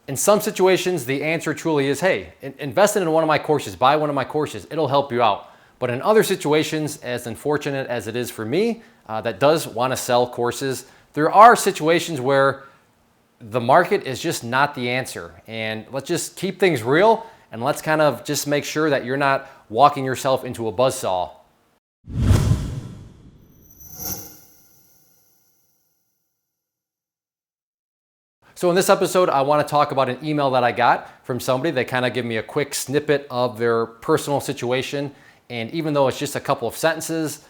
In some situations, the answer truly is, hey, invest in one of my courses, buy one of my courses, it'll help you out. But in other situations, as unfortunate as it is for me, that does want to sell courses, there are situations where the market is just not the answer. And let's just keep things real, and let's kind of just make sure that you're not walking yourself into a buzzsaw. So in this episode, I want to talk about an email that I got from somebody. They kind of give me a quick snippet of their personal situation. And even though it's just a couple of sentences,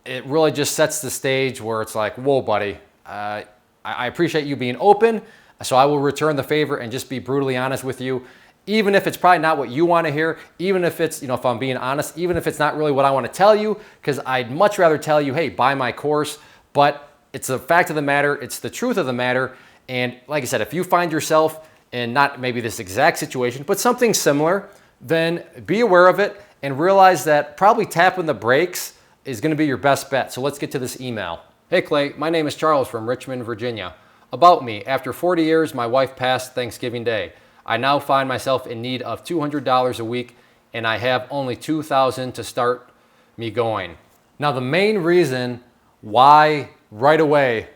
it really just sets the stage where it's like, whoa, buddy, I appreciate you being open. So I will return the favor and just be brutally honest with you. Even if it's probably not what you want to hear, even if it's, if I'm being honest, even if it's not really what I want to tell you, because I'd much rather tell you, hey, buy my course. But it's the fact of the matter, it's the truth of the matter. And like I said, if you find yourself in not maybe this exact situation, but something similar, then be aware of it and realize that probably tapping the brakes is going to be your best bet. So let's get to this email. Hey Clay, my name is Charles from Richmond, Virginia. About me, after 40 years, my wife passed Thanksgiving Day. I now find myself in need of $200 a week, and I have only $2,000 to start me going. Now the main reason why right away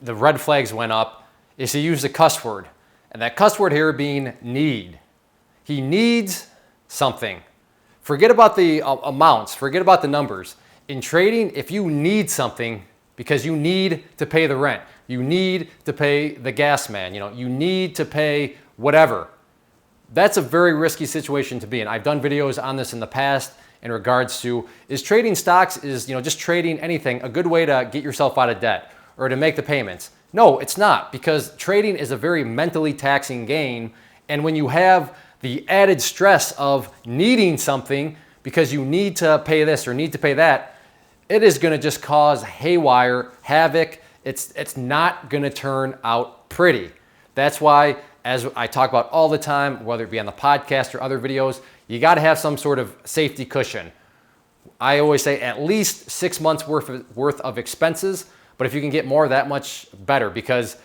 the red flags went up is he used a cuss word. And that cuss word here being need. He needs something. Forget about the amounts, forget about the numbers. In trading, if you need something because you need to pay the rent, you need to pay the gas man, you need to pay whatever, that's a very risky situation to be in. I've done videos on this in the past in regards to, is trading stocks, is just trading anything a good way to get yourself out of debt or to make the payments? No, it's not, because trading is a very mentally taxing game. And when you have the added stress of needing something because you need to pay this or need to pay that, it is going to just cause haywire, havoc. It's not going to turn out pretty. That's why, as I talk about all the time, whether it be on the podcast or other videos, you got to have some sort of safety cushion. I always say at least 6 months worth of expenses. But if you can get more, that much better, because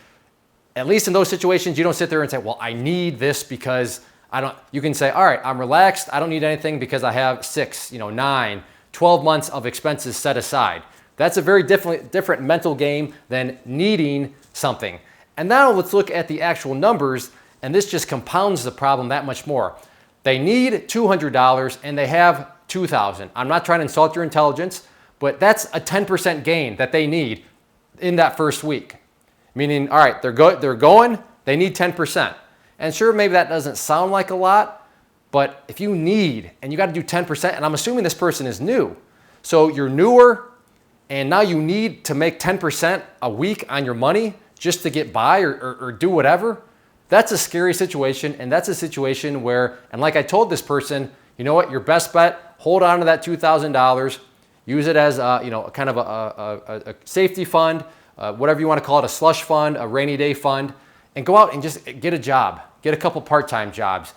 at least in those situations, you don't sit there and say, well, I need this because I don't. You can say, all right, I'm relaxed. I don't need anything because I have 6, 9, 12 months of expenses set aside. That's a very different mental game than needing something. And now let's look at the actual numbers, and this just compounds the problem that much more. They need $200 and they have $2,000. I'm not trying to insult your intelligence, but that's a 10% gain that they need in that first week. Meaning, all right, they're going, they need 10%. And sure, maybe that doesn't sound like a lot, but if you need, and you got to do 10%, and I'm assuming this person is new. So you're newer, and now you need to make 10% a week on your money just to get by or do whatever. That's a scary situation, and that's a situation where, and like I told this person, you know what, your best bet, hold on to that $2,000, use it as kind of a safety fund, whatever you want to call it, a slush fund, a rainy day fund, and go out and just get a job. Get a couple part-time jobs.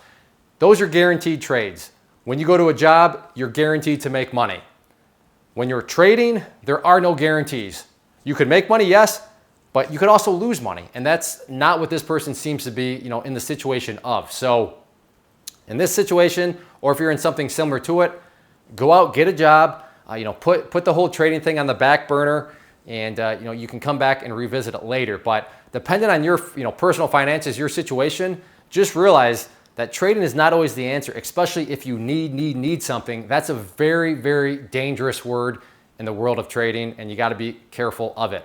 Those are guaranteed trades. When you go to a job, you're guaranteed to make money. When you're trading, there are no guarantees. You could make money, yes, but you could also lose money. And that's not what this person seems to be, in the situation of. So in this situation, or if you're in something similar to it, go out, get a job. Put the whole trading thing on the back burner, and you can come back and revisit it later. But depending on your personal finances, your situation, just realize that trading is not always the answer, especially if you need something. That's a very, very dangerous word in the world of trading, and you got to be careful of it.